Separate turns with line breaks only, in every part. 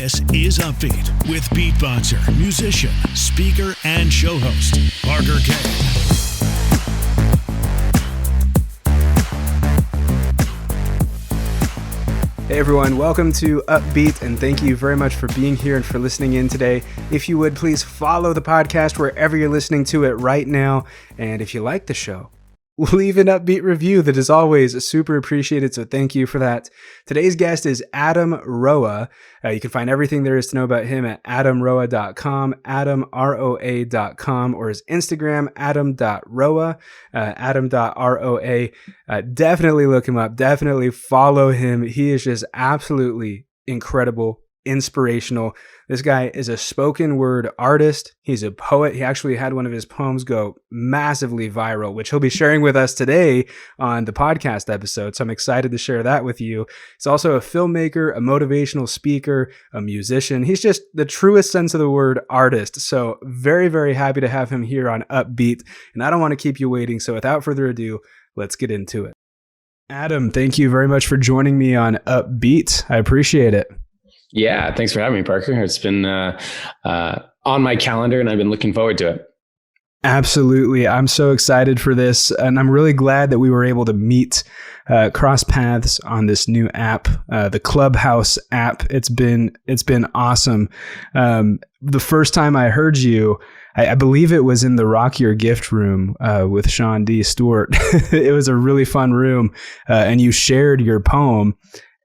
This is Upbeat with beatboxer, musician, speaker, and show host, Parker K.
Hey everyone, welcome to Upbeat, and thank you very much for being here and for listening in today. If you would, please follow the podcast wherever you're listening to it right now. And if you like the show, leave an Upbeat review. That is always super appreciated, so thank you for that. Today's guest is Adam Roa. You can find everything there is to know about him at adamroa.com, adamroa.com, or his Instagram, adam.roa, adam.roa. Definitely look him up. Definitely follow him. He is just absolutely incredible, inspirational. This guy is a spoken word artist. He's a poet. He actually had one of his poems go massively viral, which he'll be sharing with us today on the podcast episode. So I'm excited to share that with you. He's also a filmmaker, a motivational speaker, a musician. He's just the truest sense of the word artist. So very, very happy to have him here on Upbeat. And I don't want to keep you waiting. So without further ado, let's get into it. Adam, thank you very much for joining me on Upbeat. I appreciate it.
Yeah, thanks for having me, Parker. It's been on my calendar and I've been looking forward to it.
Absolutely. I'm so excited for this. And I'm really glad that we were able to meet, cross paths on this new app, the Clubhouse app. It's been awesome. The first time I heard you, I believe it was in the Rock Your Gift room with Sean D. Stewart. It was a really fun room, and you shared your poem.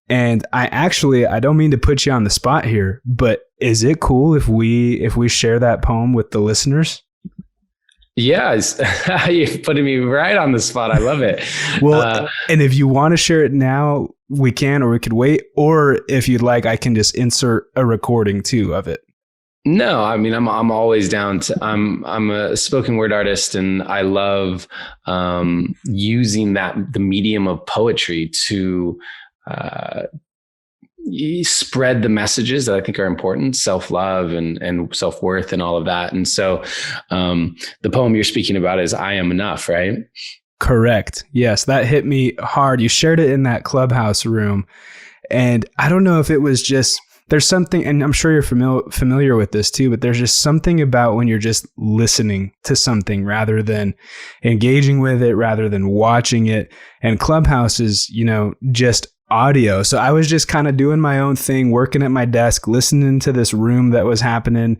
And I don't mean to put you on the spot here, but is it cool if we share that poem with the listeners?
Yes, you're putting me right on the spot. I love it.
Well, and if you want to share it now, we can, or we could wait. Or if you'd like, I can just insert a recording too of it.
No, I mean, I'm always down to, I'm a spoken word artist, and I love using the medium of poetry to spread the messages that I think are important, self-love and self-worth and all of that. And so the poem you're speaking about is I Am Enough, right?
Correct. Yes, that hit me hard. You shared it in that Clubhouse room. And I don't know if it was just, there's something, and I'm sure you're familiar with this too, but there's just something about when you're just listening to something rather than engaging with it, rather than watching it. And Clubhouse is, just audio. So I was just kind of doing my own thing, working at my desk, listening to this room that was happening.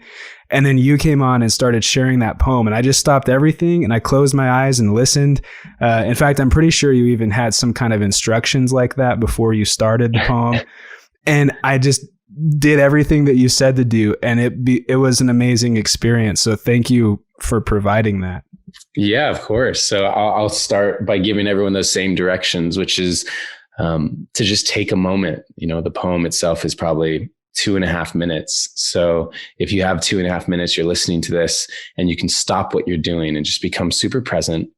And then you came on and started sharing that poem. And I just stopped everything and I closed my eyes and listened. In fact, I'm pretty sure you even had some kind of instructions like that before you started the poem. And I just did everything that you said to do. And it was an amazing experience. So thank you for providing that. Yeah,
of course. So I'll start by giving everyone those same directions, which is to just take a moment. The poem itself is probably 2.5 minutes. So if you have 2.5 minutes, you're listening to this and you can stop what you're doing and just become super present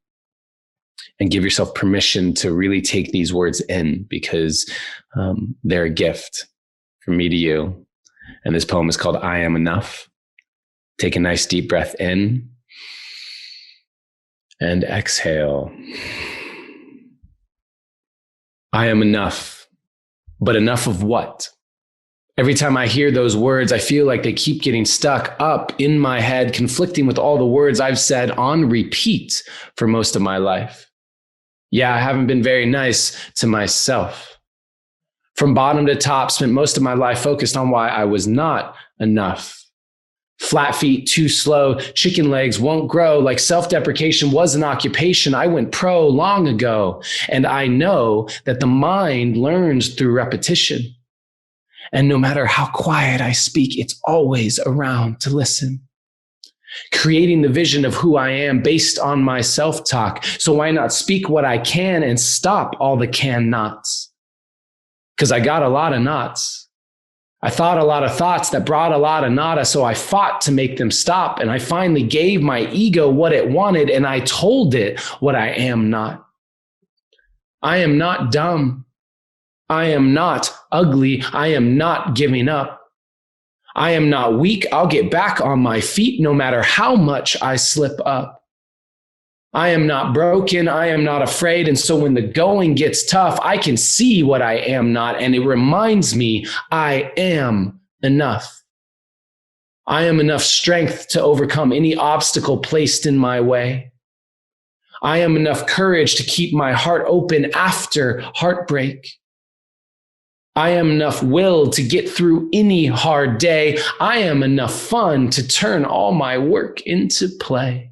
and give yourself permission to really take these words in, because they're a gift from me to you. And this poem is called I Am Enough. Take a nice deep breath in and exhale. I am enough, but enough of what? Every time I hear those words, I feel like they keep getting stuck up in my head, conflicting with all the words I've said on repeat for most of my life. Yeah, I haven't been very nice to myself. From bottom to top, spent most of my life focused on why I was not enough. Flat feet, too slow, chicken legs won't grow. Like self-deprecation was an occupation. I went pro long ago. And I know that the mind learns through repetition. And no matter how quiet I speak, it's always around to listen. Creating the vision of who I am based on my self-talk. So why not speak what I can and stop all the can-nots? Because I got a lot of knots. I thought a lot of thoughts that brought a lot of nada, so I fought to make them stop. And I finally gave my ego what it wanted, and I told it what I am not. I am not dumb. I am not ugly. I am not giving up. I am not weak. I'll get back on my feet no matter how much I slip up. I am not broken. I am not afraid. And so when the going gets tough, I can see what I am not. And it reminds me I am enough. I am enough strength to overcome any obstacle placed in my way. I am enough courage to keep my heart open after heartbreak. I am enough will to get through any hard day. I am enough fun to turn all my work into play.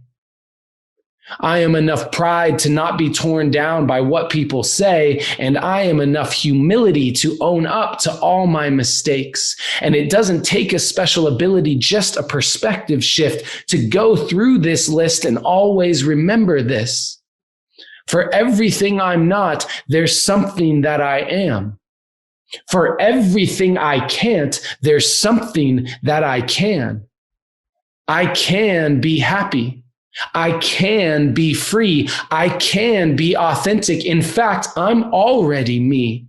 I am enough pride to not be torn down by what people say, and I am enough humility to own up to all my mistakes. And it doesn't take a special ability, just a perspective shift to go through this list and always remember this. For everything I'm not, there's something that I am. For everything I can't, there's something that I can. I can be happy. I can be free. I can be authentic. In fact, I'm already me.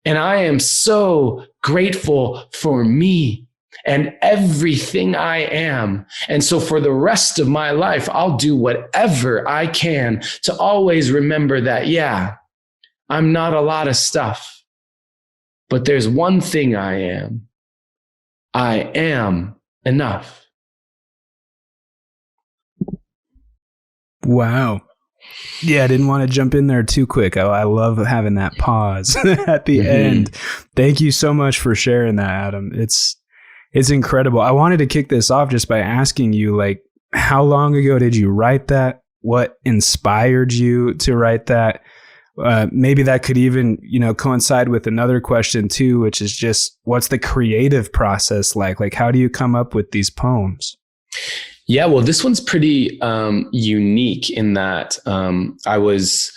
And I am so grateful for me and everything I am. And so for the rest of my life, I'll do whatever I can to always remember that, yeah, I'm not a lot of stuff. But there's one thing I am. I am enough.
Wow. Yeah, I didn't want to jump in there too quick. I love having that pause at the end. Thank you so much for sharing that, Adam. It's incredible. I wanted to kick this off just by asking you, like, how long ago did you write that? What inspired you to write that? Maybe that could even, coincide with another question too, which is just, what's the creative process like? Like, how do you come up with these poems?
Yeah, well, this one's pretty unique in that I was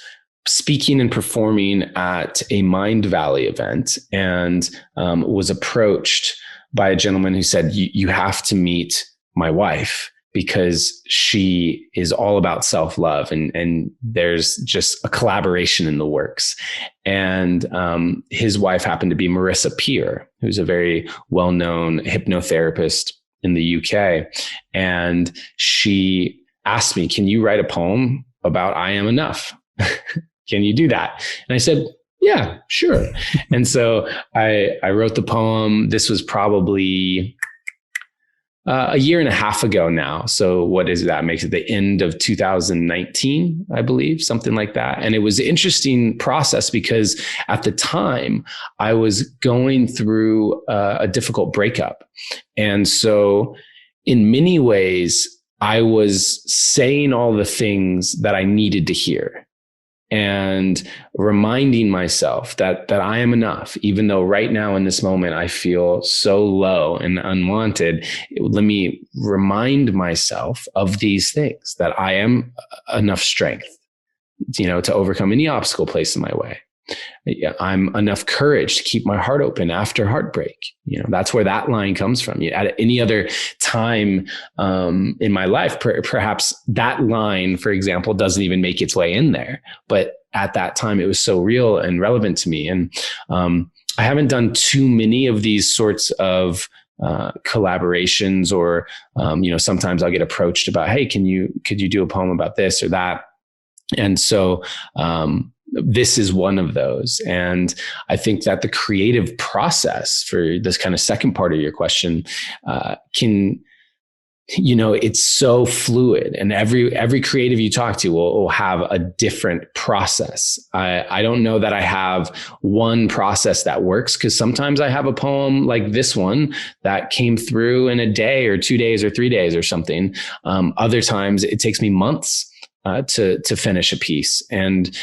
speaking and performing at a Mind Valley event and was approached by a gentleman who said, you have to meet my wife, because she is all about self-love and there's just a collaboration in the works. And his wife happened to be Marissa Peer, who's a very well-known hypnotherapist in the UK. And she asked me, can you write a poem about I am enough? Can you do that? And I said, yeah, sure. And so I wrote the poem. This was probably a year and a half ago now. So what is that? Makes it the end of 2019, I believe, something like that. And it was an interesting process because at the time I was going through a difficult breakup. And so in many ways, I was saying all the things that I needed to hear and reminding myself that I am enough, even though right now in this moment I feel so low and unwanted. Let me remind myself of these things, that I am enough strength, to overcome any obstacle placed in my way. I'm enough courage to keep my heart open after heartbreak. That's where that line comes from. At any other time in my life, perhaps that line, for example, doesn't even make its way in there. But at that time, it was so real and relevant to me. And I haven't done too many of these sorts of collaborations, or sometimes I'll get approached about, hey, could you do a poem about this or that? And so this is one of those. And I think that the creative process for this kind of second part of your question it's so fluid, and every creative you talk to will have a different process. I don't know that I have one process that works, because sometimes I have a poem like this one that came through in a day or 2 days or 3 days or something. Other times it takes me months to finish a piece. And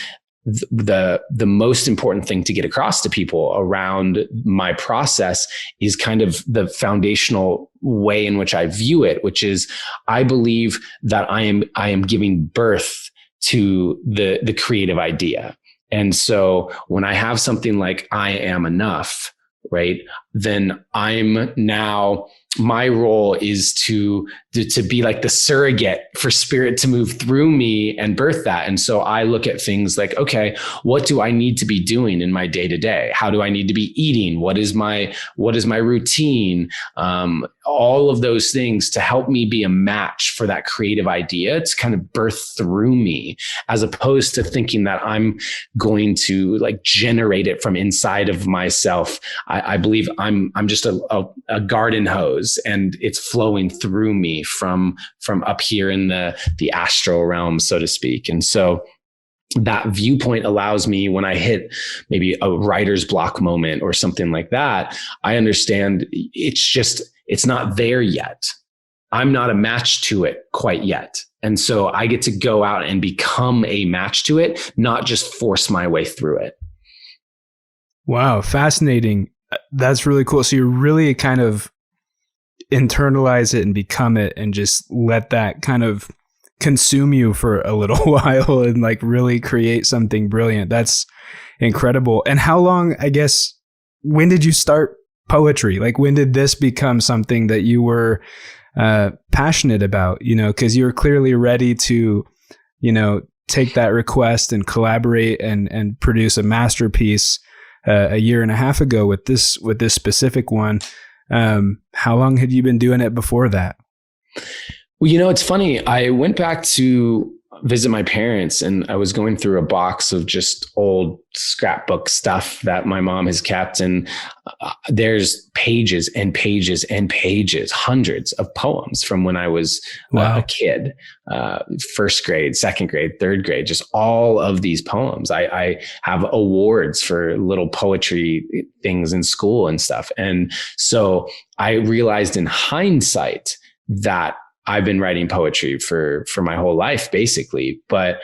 the most important thing to get across to people around my process is kind of the foundational way in which I view it, which is I believe that I am giving birth to the creative idea. And so when I have something like I am enough, right, then my role is to be like the surrogate for spirit to move through me and birth that. And so I look at things like, okay, what do I need to be doing in my day to day? How do I need to be eating? What is my routine? All of those things to help me be a match for that creative idea to kind of birth through me, as opposed to thinking that I'm going to like generate it from inside of myself. I believe I'm just a garden hose, and it's flowing through me from up here in the astral realm, so to speak. And so that viewpoint allows me, when I hit maybe a writer's block moment or something like that, I understand it's not there yet. I'm not a match to it quite yet. And so I get to go out and become a match to it, not just force my way through it.
Wow. Fascinating. That's really cool. So you really kind of internalize it and become it, and just let that kind of consume you for a little while and like really create something brilliant. That's incredible. And how long, I guess, when did you start poetry? Like, when did this become something that you were passionate about, because you're clearly ready to, take that request and collaborate and produce a masterpiece a year and a half ago with this specific one. How long had you been doing it before that?
Well, it's funny. I went back to visit my parents, and I was going through a box of just old scrapbook stuff that my mom has kept. And there's pages and pages and pages, hundreds of poems from when I was a kid, first grade, second grade, third grade, just all of these poems. I have awards for little poetry things in school and stuff. And so I realized in hindsight that I've been writing poetry for my whole life, basically. But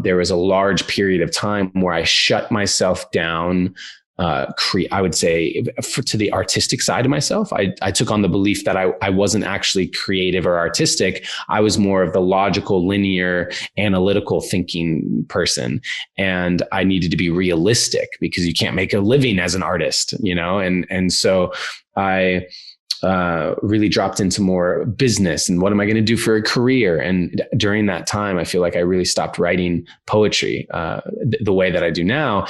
there was a large period of time where I shut myself down, I would say, to the artistic side of myself. I took on the belief that I wasn't actually creative or artistic. I was more of the logical, linear, analytical thinking person. And I needed to be realistic, because you can't make a living as an artist, and so I really dropped into more business and what am I going to do for a career. And during that time, I feel like I really stopped writing poetry the way that I do now.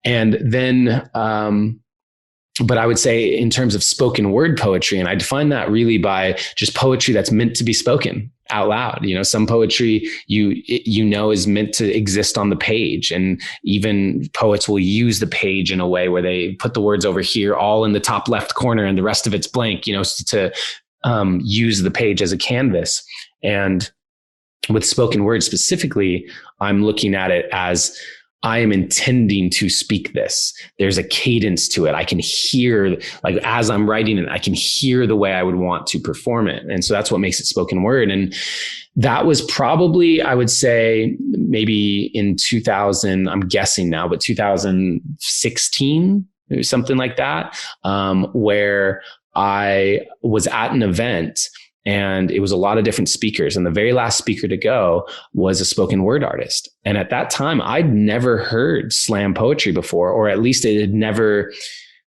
And then, but I would say in terms of spoken word poetry, and I define that really by just poetry that's meant to be spoken out loud. Some poetry is meant to exist on the page, and even poets will use the page in a way where they put the words over here, all in the top left corner, and the rest of it's blank, to use the page as a canvas. And with spoken word specifically, I'm looking at it as I am intending to speak this. There's a cadence to it. I can hear, like, as I'm writing it, I can hear the way I would want to perform it. And so that's what makes it spoken word. And that was probably, I would say, maybe in 2000, I'm guessing now, but 2016, something like that, where I was at an event. And it was a lot of different speakers. And the very last speaker to go was a spoken word artist. And at that time, I'd never heard slam poetry before, or at least I'd never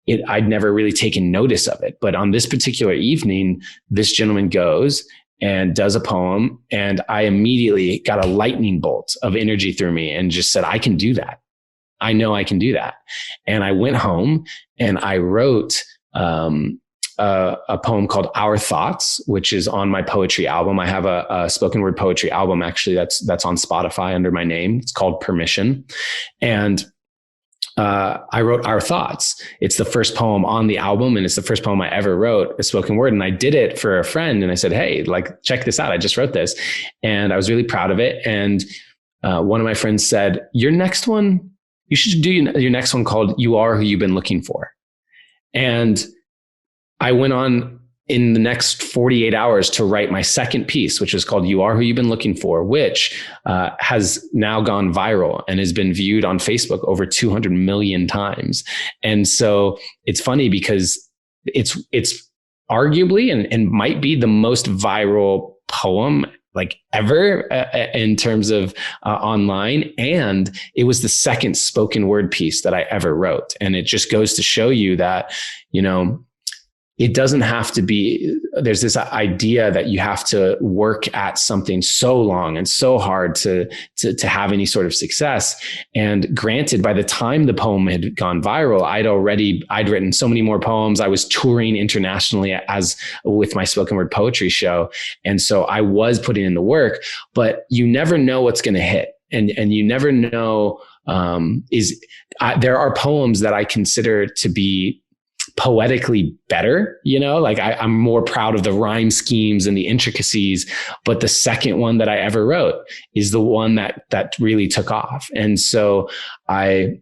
really taken notice of it. But on this particular evening, this gentleman goes and does a poem. And I immediately got a lightning bolt of energy through me and just said, I can do that. I know I can do that. And I went home and I wrote, a poem called Our Thoughts, which is on my poetry album. I have a spoken word poetry album, actually, that's on Spotify under my name. It's called Permission. And I wrote Our Thoughts. It's the first poem on the album, and it's the first poem I ever wrote, a spoken word. And I did it for a friend, and I said, hey, like, check this out. I just wrote this. And I was really proud of it. And one of my friends said, your next one, you should do your next one called You Are Who You've Been Looking For. And I went on in the next 48 hours to write my second piece, which is called You Are Who You've Been Looking For, which has now gone viral and has been viewed on Facebook over 200 million times. And so it's funny because it's arguably and might be the most viral poem like ever in terms of online. And it was the second spoken word piece that I ever wrote. And it just goes to show you that, it doesn't have to be, there's this idea that you have to work at something so long and so hard to have any sort of success. And granted, by the time the poem had gone viral, I'd written so many more poems. I was touring internationally with my spoken word poetry show. And so I was putting in the work, but you never know what's going to hit. And you never know, there are poems that I consider to be poetically better, like I'm more proud of the rhyme schemes and the intricacies. But the second one that I ever wrote is the one that really took off. And so I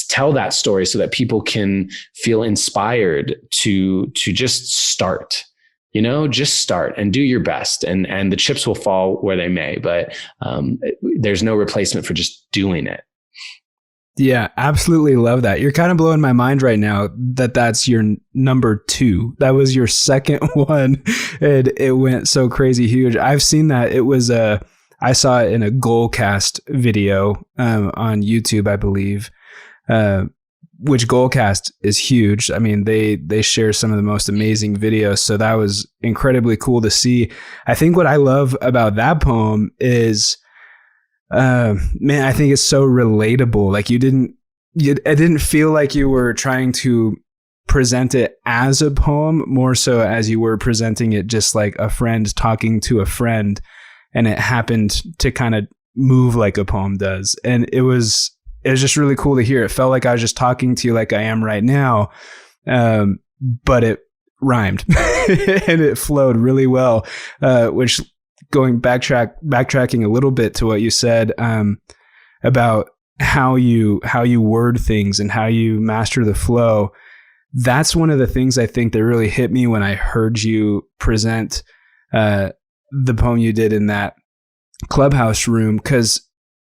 tell that story so that people can feel inspired to just start. Just start and do your best, and the chips will fall where they may, but there's no replacement for just doing it.
Yeah, absolutely love that. You're kind of blowing my mind right now that's your number 2. That was your second one, and it went so crazy huge. I've seen that. It was I saw it in a Goalcast video on YouTube, I believe. Which Goalcast is huge. I mean, they share some of the most amazing videos. So that was incredibly cool to see. I think what I love about that poem is, man, I think it's so relatable. Like it didn't feel like you were trying to present it as a poem, more so as you were presenting it just like a friend talking to a friend, and it happened to kind of move like a poem does. And it was just really cool to hear. It felt like I was just talking to you like I am right now, but it rhymed and it flowed really well, which backtracking a little bit to what you said about how you word things and how you master the flow. That's one of the things I think that really hit me when I heard you present the poem you did in that Clubhouse room, because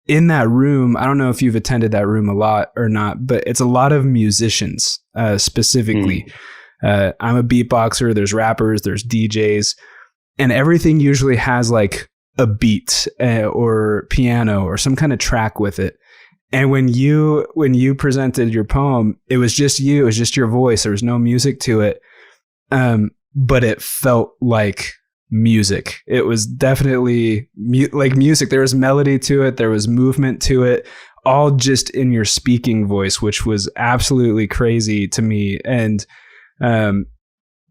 in that room, I don't know if you've attended that room a lot or not, but it's a lot of musicians specifically. I'm a beatboxer. There's rappers, there's DJs, and everything usually has like a beat or piano or some kind of track with it. And when you presented your poem, it was just you. It was just your voice. There was no music to it, but it felt like music. It was definitely like music. There was melody to it. There was movement to it, all just in your speaking voice, which was absolutely crazy to me. And,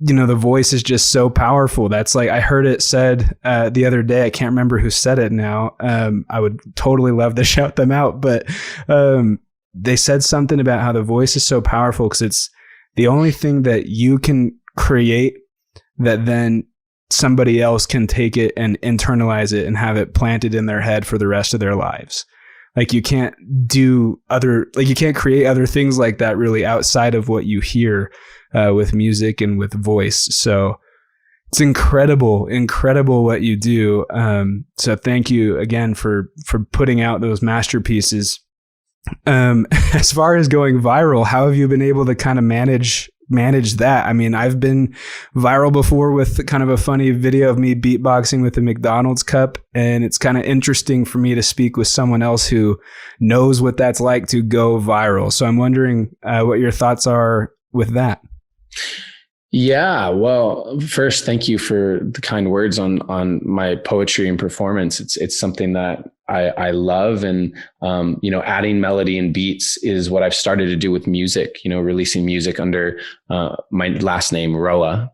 the voice is just so powerful. That's like, I heard it said the other day. I can't remember who said it now. I would totally love to shout them out, but they said something about how the voice is so powerful because it's the only thing that you can create that then somebody else can take it and internalize it and have it planted in their head for the rest of their lives. Like you can't you can't create other things like that really outside of what you hear with music and with voice. So it's incredible what you do. So thank you again for putting out those masterpieces. As far as going viral, how have you been able to kind of manage that? I mean, I've been viral before with kind of a funny video of me beatboxing with a McDonald's cup, and it's kind of interesting for me to speak with someone else who knows what that's like to go viral. So I'm wondering what your thoughts are with that.
Yeah, well, first, thank you for the kind words on my poetry and performance. It's something that I love, and adding melody and beats is what I've started to do with music. Releasing music under my last name Roa,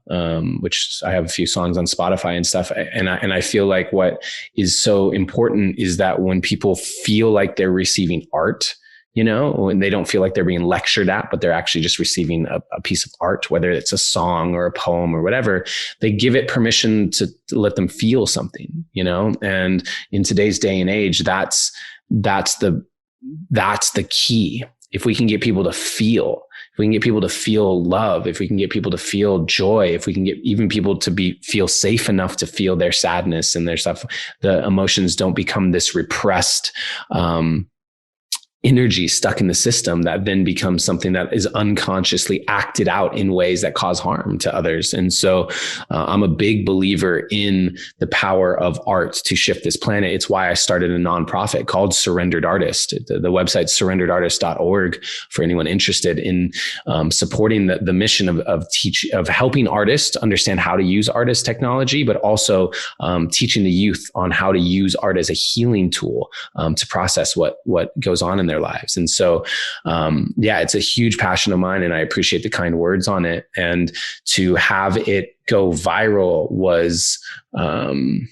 which I have a few songs on Spotify and stuff. And I feel like what is so important is that when people feel like they're receiving art, when they don't feel like they're being lectured at, but they're actually just receiving a piece of art, whether it's a song or a poem or whatever, they give it permission to let them feel something, and in today's day and age, that's the key. If we can get people to feel, if we can get people to feel love, if we can get people to feel joy, if we can get even people to feel safe enough to feel their sadness and their stuff, the emotions don't become this repressed, energy stuck in the system that then becomes something that is unconsciously acted out in ways that cause harm to others. And so I'm a big believer in the power of art to shift this planet. It's why I started a nonprofit called Surrendered Artist. The website's surrenderedartist.org for anyone interested in supporting the mission of helping artists understand how to use artist technology, but also teaching the youth on how to use art as a healing tool to process what goes on in their lives. And so, it's a huge passion of mine, and I appreciate the kind words on it. And to have it go viral was, it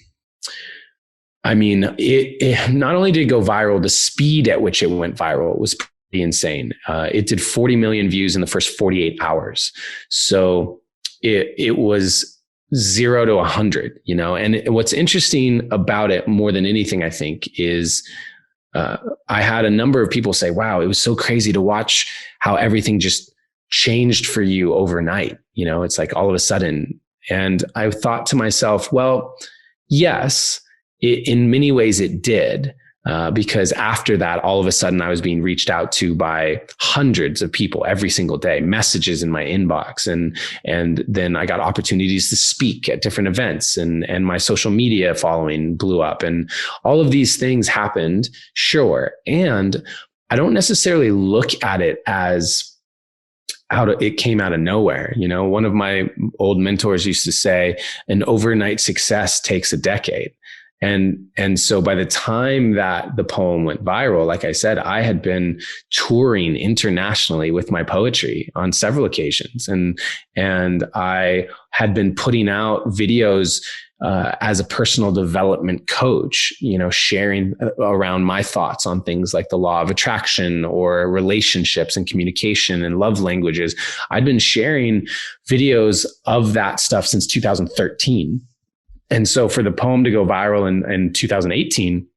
not only did it go viral, the speed at which it went viral was insane. It did 40 million views in the first 48 hours. So it was 0 to 100, and what's interesting about it more than anything, I think, is I had a number of people say, wow, it was so crazy to watch how everything just changed for you overnight. It's like all of a sudden. And I thought to myself, well, yes, in many ways it did. Because after that, all of a sudden I was being reached out to by hundreds of people every single day, messages in my inbox. And then I got opportunities to speak at different events, and my social media following blew up, and all of these things happened. Sure. And I don't necessarily look at it as it came out of nowhere. One of my old mentors used to say, an overnight success takes a decade. And so by the time that the poem went viral, like I said, I had been touring internationally with my poetry on several occasions. And I had been putting out videos as a personal development coach, sharing around my thoughts on things like the law of attraction or relationships and communication and love languages. I'd been sharing videos of that stuff since 2013. And so for the poem to go viral in 2018,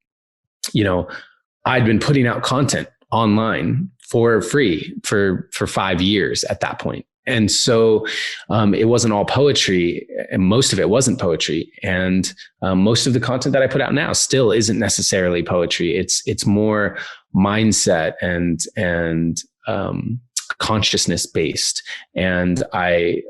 I'd been putting out content online for free for 5 years at that point. And so it wasn't all poetry, and most of it wasn't poetry. And most of the content that I put out now still isn't necessarily poetry. It's more mindset and consciousness based. And I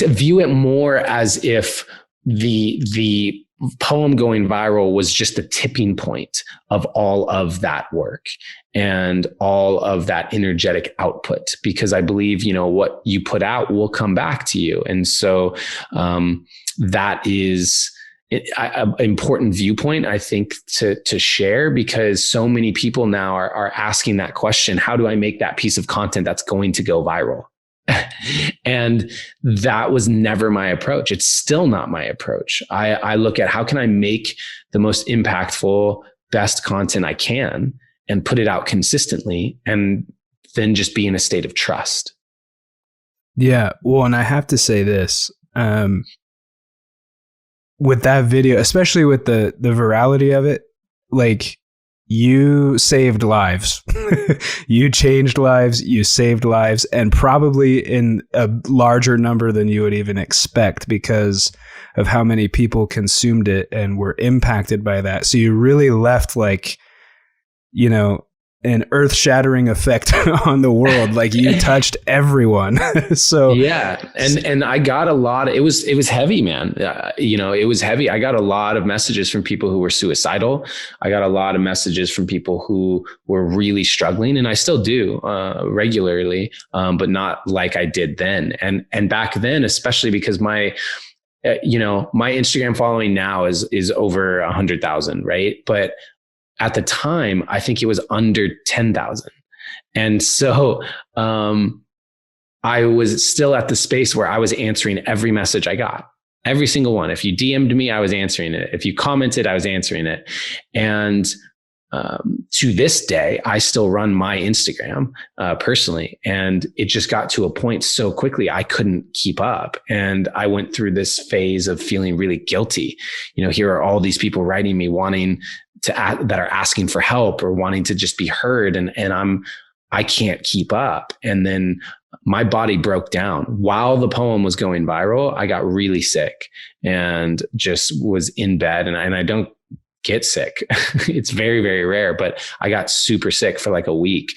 view it more as if the poem going viral was just the tipping point of all of that work and all of that energetic output, because I believe, what you put out will come back to you. And so, that is an important viewpoint, I think, to share, because so many people now are asking that question: how do I make that piece of content that's going to go viral? And that was never my approach. It's still not my approach. I look at how can I make the most impactful, best content I can and put it out consistently, and then just be in a state of trust.
Yeah. Well, and I have to say this, with that video, especially with the virality of it, like, you saved lives. You changed lives, you saved lives, and probably in a larger number than you would even expect, because of how many people consumed it and were impacted by that. So you really left, like, an earth-shattering effect on the world. Like, you touched everyone. So
yeah, and I got a lot of, it was heavy, man. It was heavy. I got a lot of messages from people who were suicidal. I got a lot of messages from people who were really struggling, and I still do regularly, but not like I did then. And back then, especially because my Instagram following now is over 100,000, right? But at the time, I think it was under 10,000. And so I was still at the space where I was answering every message I got, every single one. If you DM'd me, I was answering it. If you commented, I was answering it. And to this day, I still run my Instagram personally. And it just got to a point so quickly, I couldn't keep up. And I went through this phase of feeling really guilty. Here are all these people writing me that are asking for help or wanting to just be heard. And I can't keep up. And then my body broke down while the poem was going viral. I got really sick and just was in bed, and I don't get sick. It's very, very rare, but I got super sick for like a week,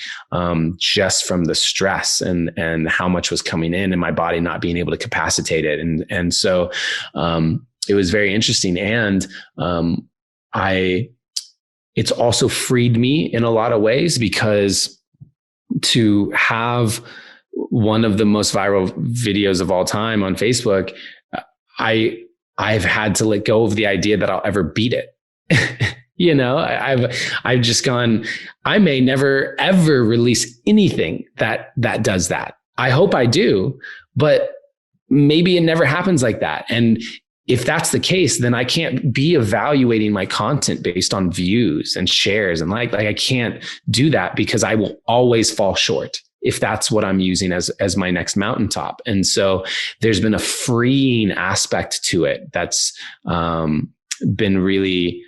just from the stress and how much was coming in, and my body not being able to capacitate it. And so, it was very interesting. And, it's also freed me in a lot of ways, because to have one of the most viral videos of all time on Facebook, I've had to let go of the idea that I'll ever beat it. I've just gone, I may never, ever release anything that does that. I hope I do, but maybe it never happens like that. And if that's the case, then I can't be evaluating my content based on views and shares. And like I can't do that, because I will always fall short if that's what I'm using as my next mountaintop. And so there's been a freeing aspect to it that's been really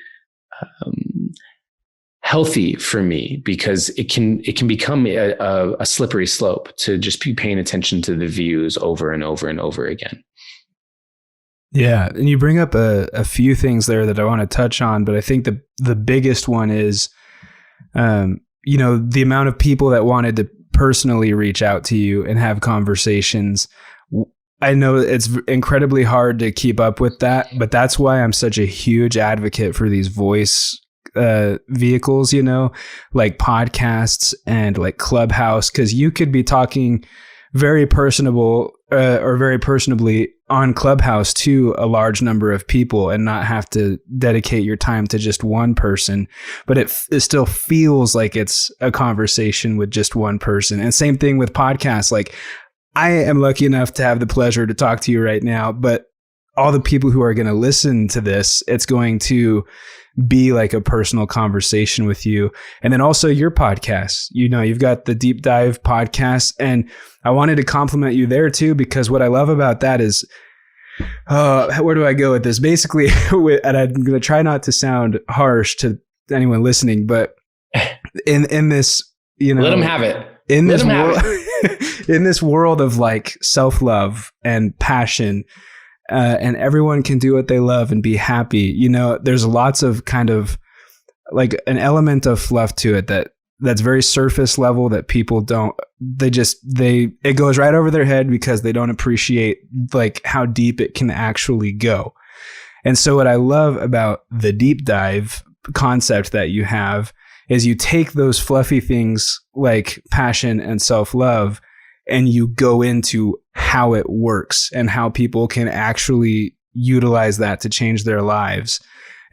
healthy for me, because it can become a slippery slope to just be paying attention to the views over and over and over again.
Yeah. And you bring up a few things there that I want to touch on, but I think the biggest one is, the amount of people that wanted to personally reach out to you and have conversations. I know it's incredibly hard to keep up with that, but that's why I'm such a huge advocate for these voice vehicles, like podcasts and like Clubhouse, because you could be talking very personable or very personably on Clubhouse to a large number of people and not have to dedicate your time to just one person, but it still feels like it's a conversation with just one person. And same thing with podcasts. Like, I am lucky enough to have the pleasure to talk to you right now, but all the people who are going to listen to this, it's going to be like a personal conversation with you. And then also your podcast, you've got the Deep Dive podcast, and I wanted to compliment you there too, because what I love about that is, where do I go with this? Basically, and I'm going to try not to sound harsh to anyone listening, but in this,
let them have it.
In this world, in this world of like self-love and passion, and everyone can do what they love and be happy. There's lots of kind of like an element of fluff to it that's very surface level that people don't, it goes right over their head because they don't appreciate like how deep it can actually go. And so what I love about the deep dive concept that you have is you take those fluffy things like passion and self-love, and you go into how it works and how people can actually utilize that to change their lives.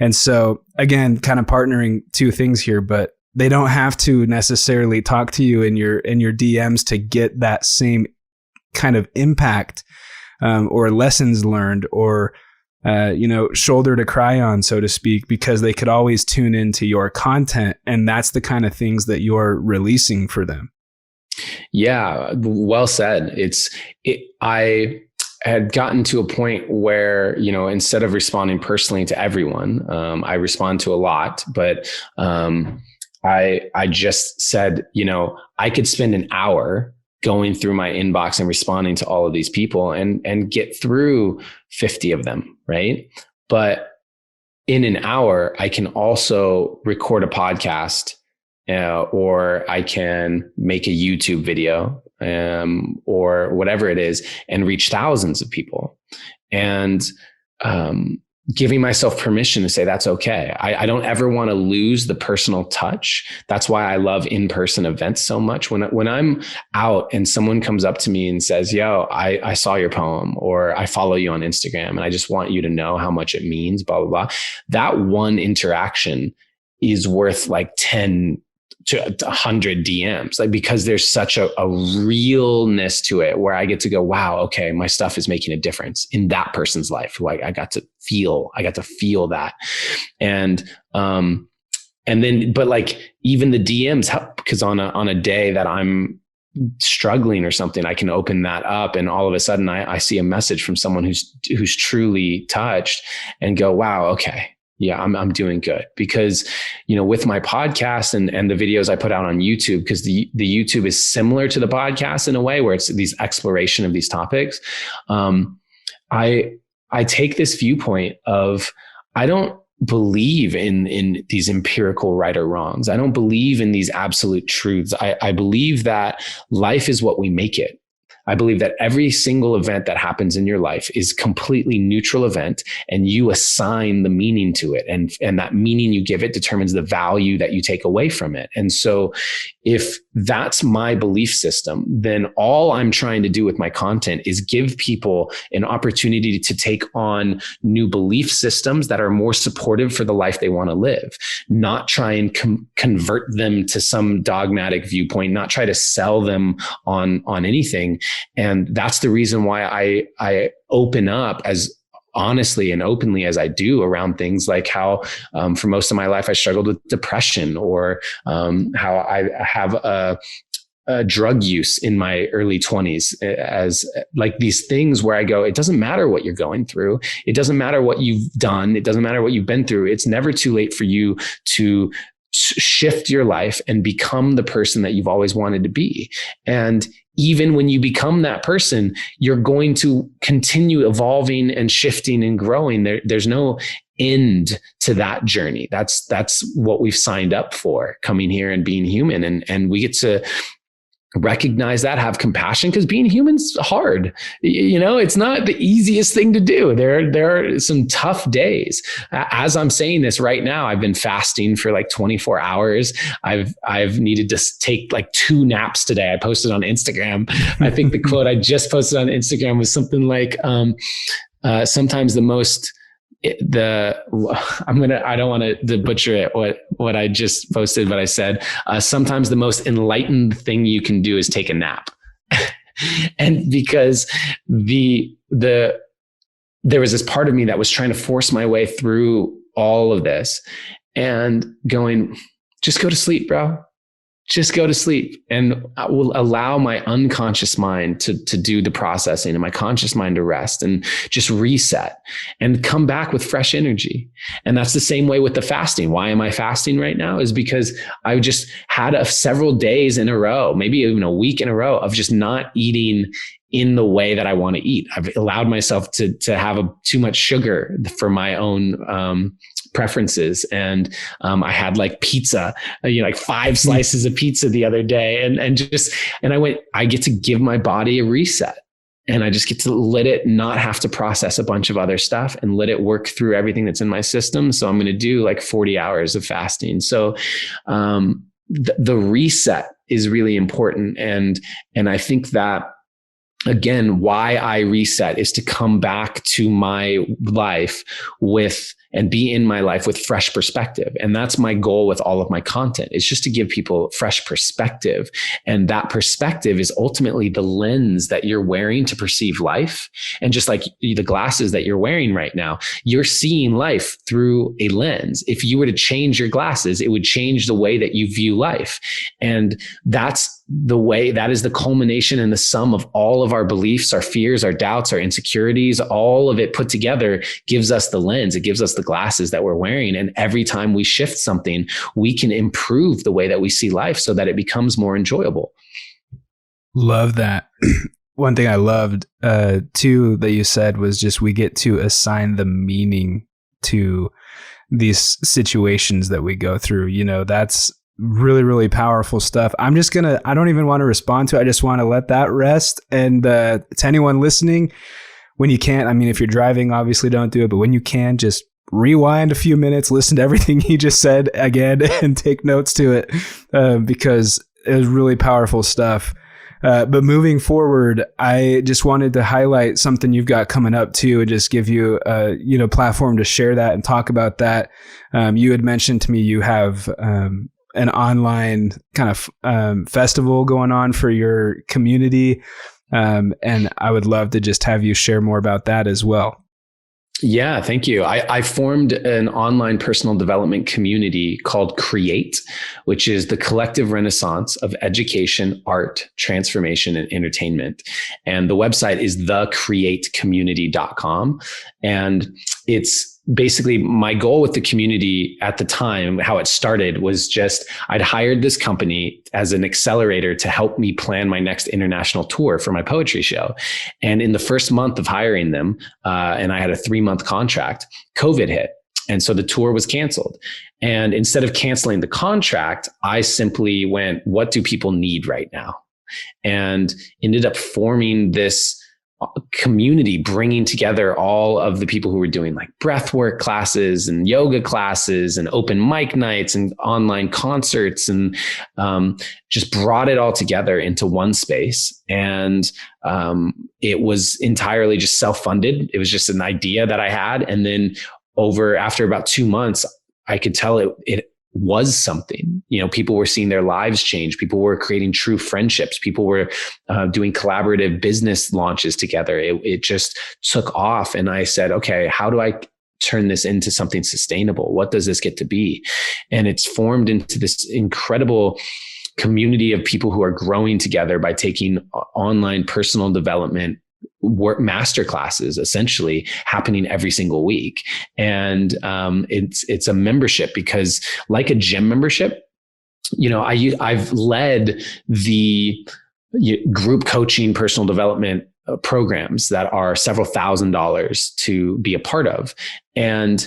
And so again, kind of partnering two things here, but they don't have to necessarily talk to you in your DMs to get that same kind of impact, or lessons learned, or shoulder to cry on, so to speak, because they could always tune into your content, and that's the kind of things that you're releasing for them.
Yeah, well said. I had gotten to a point where, instead of responding personally to everyone, I respond to a lot, but I just said, I could spend an hour going through my inbox and responding to all of these people and get through 50 of them, right? But in an hour, I can also record a podcast, or I can make a YouTube video, or whatever it is, and reach thousands of people. And giving myself permission to say that's okay. I don't ever want to lose the personal touch. That's why I love in-person events so much. When I'm out and someone comes up to me and says, yo, I saw your poem, or I follow you on Instagram, and I just want you to know how much it means, blah, blah, blah. That one interaction is worth like 10 to 100 DMs, like, because there's such a realness to it where I get to go, wow, okay, my stuff is making a difference in that person's life. Like I got to feel that. And then, but like even the DMs help, because on a day that I'm struggling or something, I can open that up, and all of a sudden I see a message from someone who's truly touched, and go, wow, okay. Yeah, I'm doing good, because, with my podcast and the videos I put out on YouTube, because the YouTube is similar to the podcast in a way where it's these exploration of these topics. I take this viewpoint of, I don't believe in these empirical right or wrongs. I don't believe in these absolute truths. I believe that life is what we make it. I believe that every single event that happens in your life is completely neutral event, and you assign the meaning to it. And that meaning you give it determines the value that you take away from it. And so if that's my belief system, then all I'm trying to do with my content is give people an opportunity to take on new belief systems that are more supportive for the life they want to live, not try and convert them to some dogmatic viewpoint, not try to sell them on anything. And that's the reason why I open up as honestly and openly as I do around things like how for most of my life I struggled with depression, or how I have a drug use in my early 20s, as like these things where I go, it doesn't matter what you're going through. It doesn't matter what you've done. It doesn't matter what you've been through. It's never too late for you to shift your life and become the person that you've always wanted to be. And even when you become that person, you're going to continue evolving and shifting and growing. There's no end to that journey. That's what we've signed up for, coming here and being human. And we get to recognize that, have compassion, because being human's hard. It's not the easiest thing to do. There are some tough days. As I'm saying this right now, I've been fasting for like 24 hours. I've needed to take like 2 naps today. I posted on Instagram. I think the quote I just posted on Instagram was something like, sometimes the most, I don't want to butcher it, what I just posted, but I said, sometimes the most enlightened thing you can do is take a nap. And because there was this part of me that was trying to force my way through all of this and going, just go to sleep, bro. Just go to sleep, and I will allow my unconscious mind to do the processing, and my conscious mind to rest and just reset and come back with fresh energy. And that's the same way with the fasting. Why am I fasting right now? Is because I just had several days in a row, maybe even a week in a row, of just not eating in the way that I want to eat. I've allowed myself to have too much sugar for my own preferences. And I had like pizza, like 5 slices of pizza the other day. And I went, I get to give my body a reset, and I just get to let it not have to process a bunch of other stuff and let it work through everything that's in my system. So I'm going to do like 40 hours of fasting. So the reset is really important. And I think that, again, why I reset is to come back to my life and be in my life with fresh perspective. And that's my goal with all of my content. It's just to give people fresh perspective. And that perspective is ultimately the lens that you're wearing to perceive life. And just like the glasses that you're wearing right now, you're seeing life through a lens. If you were to change your glasses, it would change the way that you view life. And that is the culmination and the sum of all of our beliefs, our fears, our doubts, our insecurities. All of it put together gives us the lens. It gives us the glasses that we're wearing. And every time we shift something, we can improve the way that we see life so that it becomes more enjoyable.
Love that. One thing I loved too that you said was just, we get to assign the meaning to these situations that we go through. That's really, really powerful stuff. I don't even want to respond to it. I just want to let that rest. And to anyone listening, when you can, if you're driving, obviously don't do it, but when you can, just rewind a few minutes, listen to everything he just said again, and take notes to it, because it was really powerful stuff. But moving forward, I just wanted to highlight something you've got coming up too, and just give you a platform to share that and talk about that. You had mentioned to me you have an online kind of festival going on for your community, and I would love to just have you share more about that as well.
Yeah, thank you. I formed an online personal development community called Create, which is the collective renaissance of education, art, transformation, and entertainment. And the website is thecreatecommunity.com. And it's basically my goal with the community at the time, how it started, was just I'd hired this company as an accelerator to help me plan my next international tour for my poetry show. And in the first month of hiring them, and I had a 3-month contract, COVID hit. And so the tour was canceled. And instead of canceling the contract, I simply went, what do people need right now? And ended up forming this community, bringing together all of the people who were doing like breathwork classes and yoga classes and open mic nights and online concerts, and just brought it all together into one space. And it was entirely just self-funded. It was just an idea that I had. And then after about 2 months, I could tell it was something. People were seeing their lives change. People were creating true friendships. People were doing collaborative business launches together. It just took off. And I said, okay, how do I turn this into something sustainable? What does this get to be? And it's formed into this incredible community of people who are growing together by taking online personal development work masterclasses, essentially happening every single week. And it's a membership, because like a gym membership, I've led the group coaching personal development programs that are several $1,000s to be a part of, and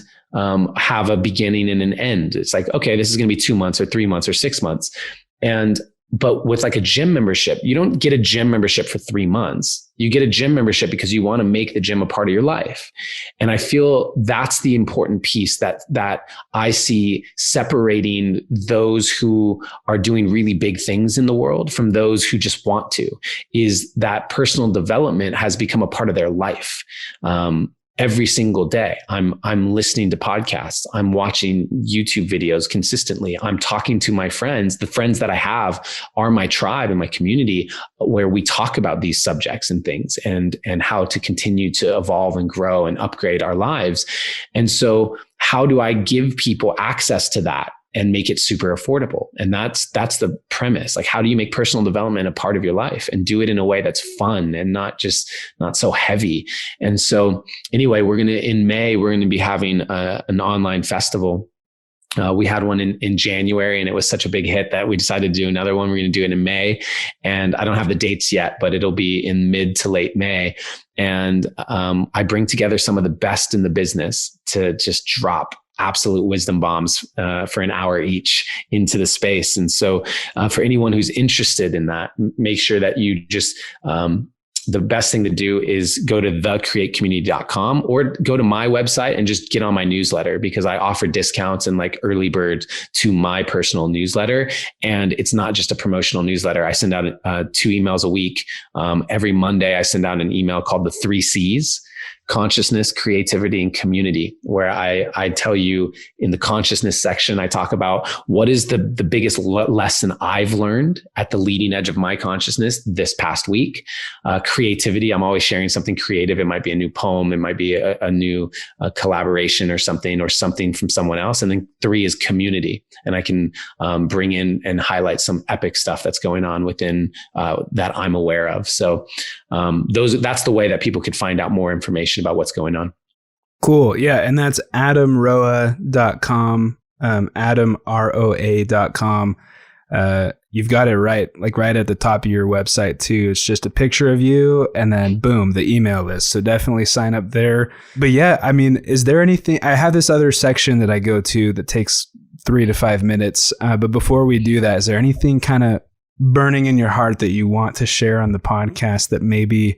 have a beginning and an end. It's like, okay, this is going to be 2 months or 3 months or 6 months. But with like a gym membership, you don't get a gym membership for 3 months. You get a gym membership because you want to make the gym a part of your life. And I feel that's the important piece that I see separating those who are doing really big things in the world from those who just want to, is that personal development has become a part of their life. Every single day, I'm listening to podcasts. I'm watching YouTube videos consistently. I'm talking to my friends. The friends that I have are my tribe and my community, where we talk about these subjects and things, and how to continue to evolve and grow and upgrade our lives. And so how do I give people access to that and make it super affordable? And that's the premise. Like, how do you make personal development a part of your life and do it in a way that's fun and not so heavy? And so anyway, in May, we're going to be having an online festival. We had one in January, and it was such a big hit that we decided to do another one. We're going to do it in May, and I don't have the dates yet, but it'll be in mid to late May. And I bring together some of the best in the business to just drop absolute wisdom bombs for an hour each into the space. And so for anyone who's interested in that, make sure that you just, the best thing to do is go to thecreatecommunity.com or go to my website and just get on my newsletter, because I offer discounts and like early bird to my personal newsletter. And it's not just a promotional newsletter. I send out 2 emails a week. Every Monday, I send out an email called the 3 C's: consciousness, creativity, and community, where I tell you in the consciousness section, I talk about what is the biggest lesson I've learned at the leading edge of my consciousness this past week. Creativity, I'm always sharing something creative. It might be a new poem. It might be a new collaboration or something from someone else. And then 3 is community. And I can bring in and highlight some epic stuff that's going on within that I'm aware of. So that's the way that people could find out more information about what's going on.
Cool. Yeah. And that's adamroa.com, adamroa.com. You've got it right at the top of your website too. It's just a picture of you and then boom, the email list. So definitely sign up there. But yeah, I mean, is there anything, I have this other section that I go to that takes 3 to 5 minutes. But before we do that, is there anything kind of burning in your heart that you want to share on the podcast that maybe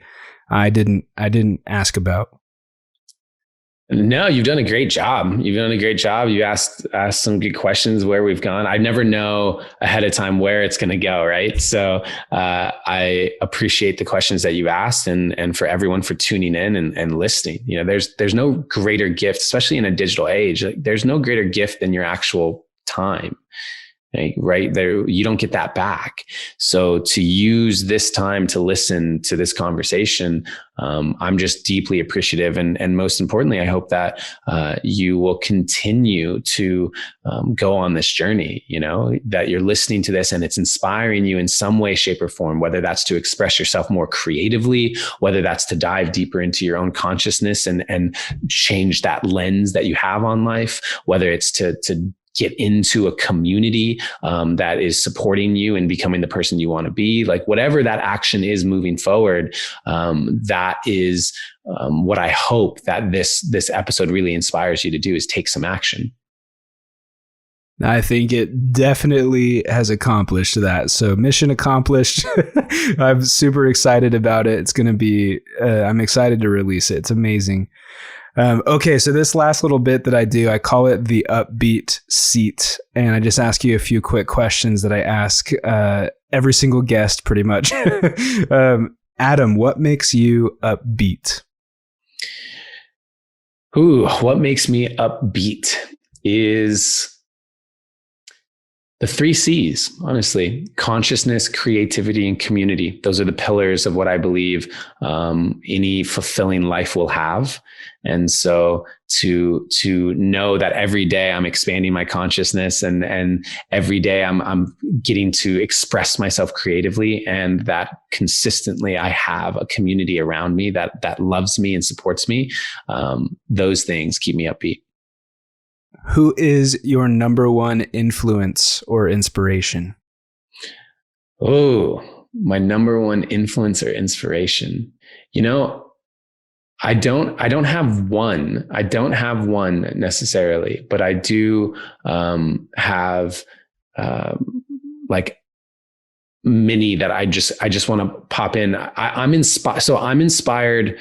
I didn't ask about?
No, you've done a great job. You asked some good questions where we've gone. I never know ahead of time where it's going to go, right? So I appreciate the questions that you asked, and for everyone for tuning in and listening. There's no greater gift, especially in a digital age. There's no greater gift than your actual time. Right there, you don't get that back. So to use this time to listen to this conversation, I'm just deeply appreciative. And most importantly, I hope that you will continue to go on this journey, that you're listening to this and it's inspiring you in some way, shape, or form, whether that's to express yourself more creatively, whether that's to dive deeper into your own consciousness and change that lens that you have on life, whether it's to get into a community that is supporting you and becoming the person you want to be. Like whatever that action is moving forward, that is what I hope that this episode really inspires you to do, is take some action.
I think it definitely has accomplished that. So mission accomplished. I'm super excited about it. It's going to be, I'm excited to release it. It's amazing. Okay, so this last little bit that I do, I call it the UPBEAT seat. And I just ask you a few quick questions that I ask every single guest pretty much. Adam, what makes you upbeat?
What makes me upbeat is The 3 C's, honestly: consciousness, creativity, and community. Those are the pillars of what I believe any fulfilling life will have. And so to know that every day I'm expanding my consciousness, and every day I'm getting to express myself creatively, and that consistently I have a community around me that loves me and supports me. Those things keep me upbeat.
Who is your number one influence or inspiration?
Oh, my number one influence or inspiration. I don't have one. I don't have one necessarily, but I do have like many that I just want to pop in. I'm inspired. So I'm inspired.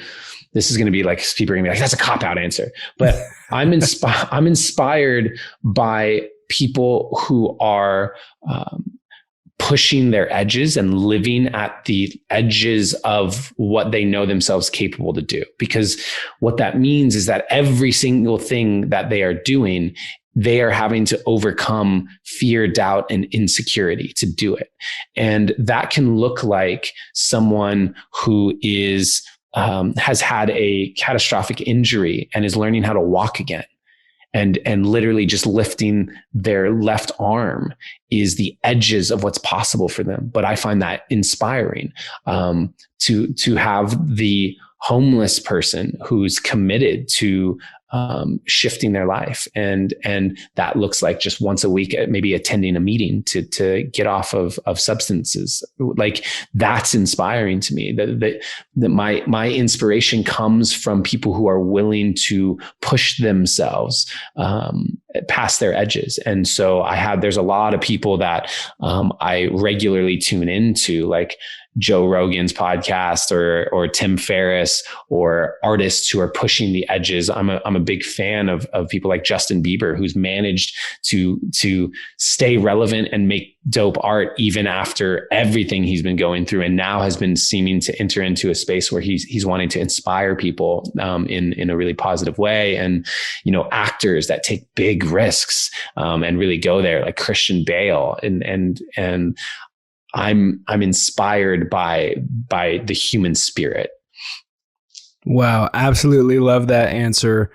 This is going to be like, people are going to be like, that's a cop-out answer, but I'm inspired by people who are pushing their edges and living at the edges of what they know themselves capable to do. Because what that means is that every single thing that they are doing, they are having to overcome fear, doubt, and insecurity to do it. And that can look like someone who has had a catastrophic injury and is learning how to walk again. And literally just lifting their left arm is the edges of what's possible for them. But I find that inspiring, to have the homeless person who's committed to shifting their life. And that looks like just once a week, maybe attending a meeting to get off of substances. Like, that's inspiring to me, that my inspiration comes from people who are willing to push themselves past their edges. And so there's a lot of people that I regularly tune into, like Joe Rogan's podcast or Tim Ferriss, or artists who are pushing the edges. I'm a big fan of people like Justin Bieber, who's managed to stay relevant and make dope art even after everything he's been going through, and now has been seeming to enter into a space where he's wanting to inspire people in a really positive way. And actors that take big risks and really go there, like Christian Bale, and I'm inspired by the human spirit.
Wow, absolutely love that answer.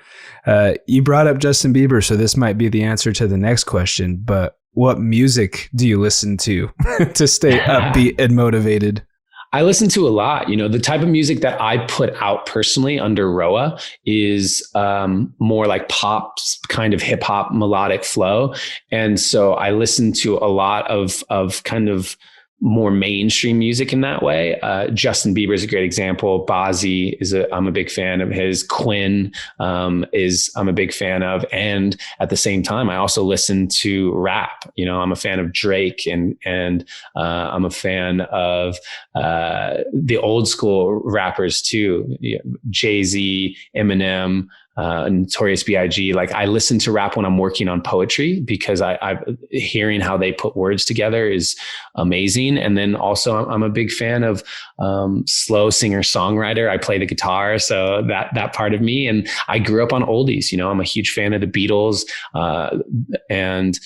You brought up Justin Bieber, so this might be the answer to the next question, but what music do you listen to to stay upbeat and motivated?
I listen to a lot. The type of music that I put out personally under Roa is more like pop, kind of hip hop melodic flow. And so I listen to a lot of kind of more mainstream music in that way. Justin Bieber is a great example. Bazzi I'm a big fan of his. Quinn I'm a big fan of. And at the same time, I also listen to rap. I'm a fan of Drake, and I'm a fan of the old school rappers too. Jay-Z, Eminem, Notorious B.I.G. Like, I listen to rap when I'm working on poetry, because I hearing how they put words together is amazing. And then also I'm a big fan of slow singer songwriter. I play the guitar, so that part of me. And I grew up on oldies. I'm a huge fan of the Beatles, and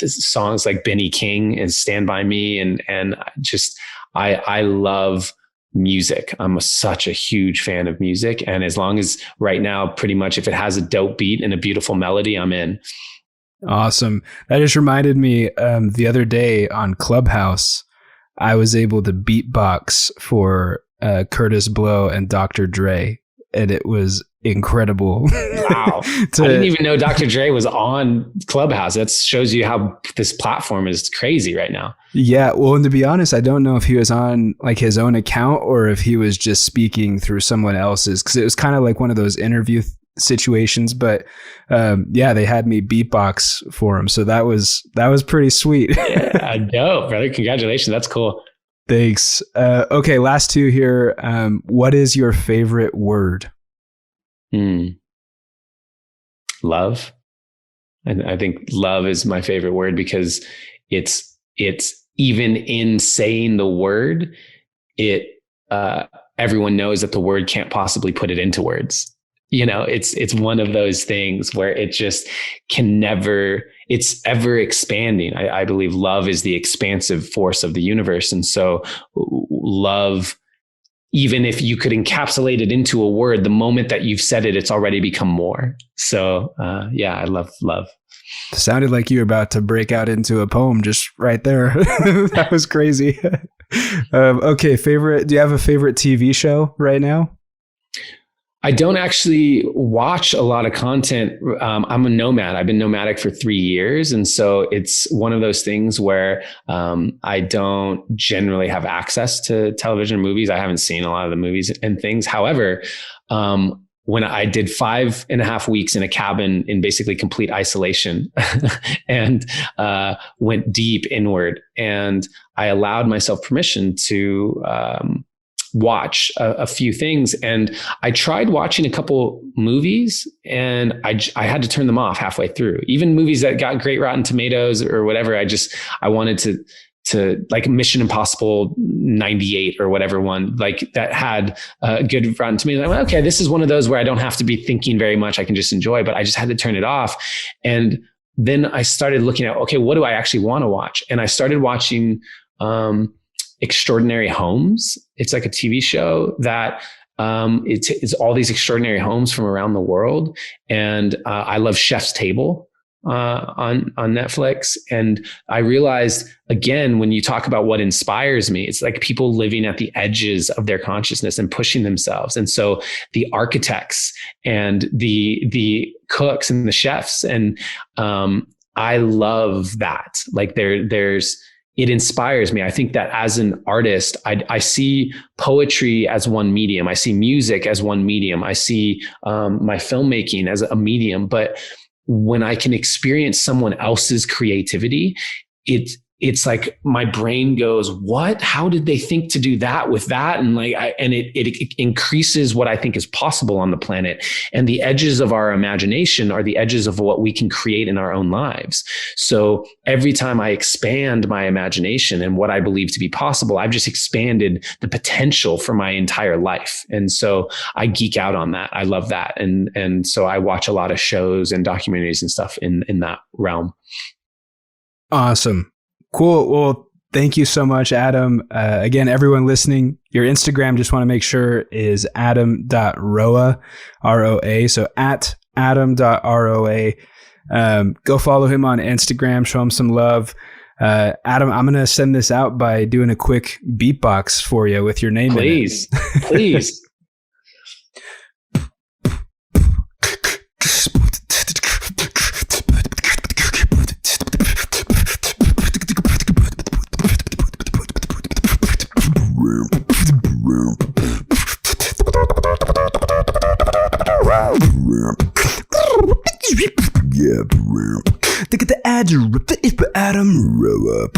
songs like Benny King and Stand By Me, and I love music. I'm such a huge fan of music. And as long as right now, pretty much, if it has a dope beat and a beautiful melody, I'm in.
Awesome. That just reminded me, the other day on Clubhouse, I was able to beatbox for Curtis Blow and Dr. Dre, and it was incredible.
Wow. I didn't even know Dr. Dre was on Clubhouse. That shows you how this platform is crazy right now.
Yeah. Well, and to be honest, I don't know if he was on like his own account or if he was just speaking through someone else's, because it was kind of like one of those interview situations. But yeah, they had me beatbox for him. So that was pretty sweet.
Yeah, dope, brother. Congratulations. That's cool.
Thanks. Okay. Last two here. What is your favorite word?
Love. And I think love is my favorite word, because it's even in saying the word, everyone knows that the word can't possibly put it into words. It's one of those things where it just can never, it's ever expanding. I believe love is the expansive force of the universe. And so love, even if you could encapsulate it into a word, the moment that you've said it, it's already become more. So I love love.
Sounded like you were about to break out into a poem just right there. That was crazy. Okay. Do you have a favorite TV show right now?
I don't actually watch a lot of content. I'm a nomad. I've been nomadic for 3 years. And so it's one of those things where I don't generally have access to television or movies. I haven't seen a lot of the movies and things. However, when I did 5.5 weeks in a cabin in basically complete isolation and went deep inward, and I allowed myself permission to watch a few things. And I tried watching a couple movies, and I had to turn them off halfway through. Even movies that got great Rotten Tomatoes or whatever. I wanted to like Mission Impossible 98 or whatever one, like that had good Rotten Tomatoes. I went, okay, this is one of those where I don't have to be thinking very much. I can just enjoy, but I just had to turn it off. And then I started looking at, okay, what do I actually want to watch? And I started watching Extraordinary Homes. It's like a TV show that it's all these extraordinary homes from around the world. And I love Chef's Table on Netflix. And I realized, again, when you talk about what inspires me, it's like people living at the edges of their consciousness and pushing themselves. And so the architects and the cooks and the chefs, and I love that. Like it inspires me. I think that as an artist, I see poetry as one medium. I see music as one medium. I see my filmmaking as a medium. But when I can experience someone else's creativity, it's like my brain goes, what? How did they think to do that with that? And it increases what I think is possible on the planet. And the edges of our imagination are the edges of what we can create in our own lives. So every time I expand my imagination and what I believe to be possible, I've just expanded the potential for my entire life. And so I geek out on that. I love that. And so I watch a lot of shows and documentaries and stuff in that realm.
Awesome. Cool. Well, thank you so much, Adam. Again, everyone listening, your Instagram, just want to make sure, is adam.roa, R-O-A. So at adam.roa. Go follow him on Instagram. Show him some love. Adam, I'm going to send this out by doing a quick beatbox for you with your name
Please.
in it.
Please.
Look at the ad, Adam Roa.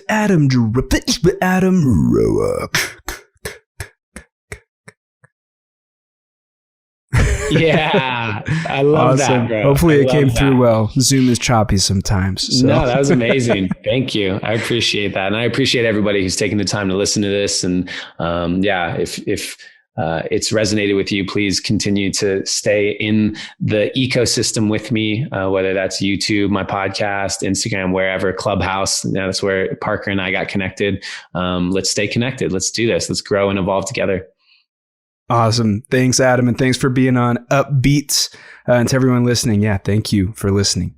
Adam Roa.
Yeah, I love that, bro.
Hopefully it came through well. Zoom is choppy sometimes. So.
No, that was amazing. Thank you. I appreciate that. And I appreciate everybody who's taking the time to listen to this. And if it's resonated with you, please continue to stay in the ecosystem with me, whether that's YouTube, my podcast, Instagram, wherever, Clubhouse. That's where Parker and I got connected. Let's stay connected. Let's do this. Let's grow and evolve together.
Awesome. Thanks, Adam. And thanks for being on UPBEAT. And to everyone listening, thank you for listening.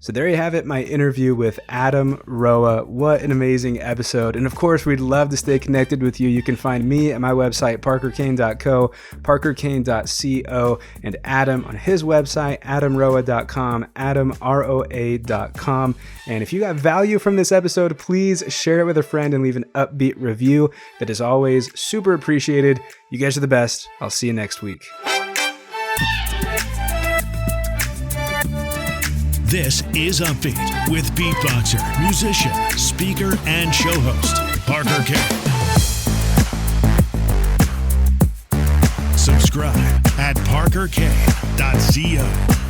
So there you have it, my interview with Adam Roa. What an amazing episode. And of course, we'd love to stay connected with you. You can find me at my website, parkerkane.co, parkerkane.co, and Adam on his website, adamroa.com, adamroa.com. And if you got value from this episode, please share it with a friend and leave an UPBEAT review. That is always super appreciated. You guys are the best. I'll see you next week.
This is UPBEAT with beatboxer, musician, speaker, and show host, Parker Kane. Subscribe at parkerkane.co.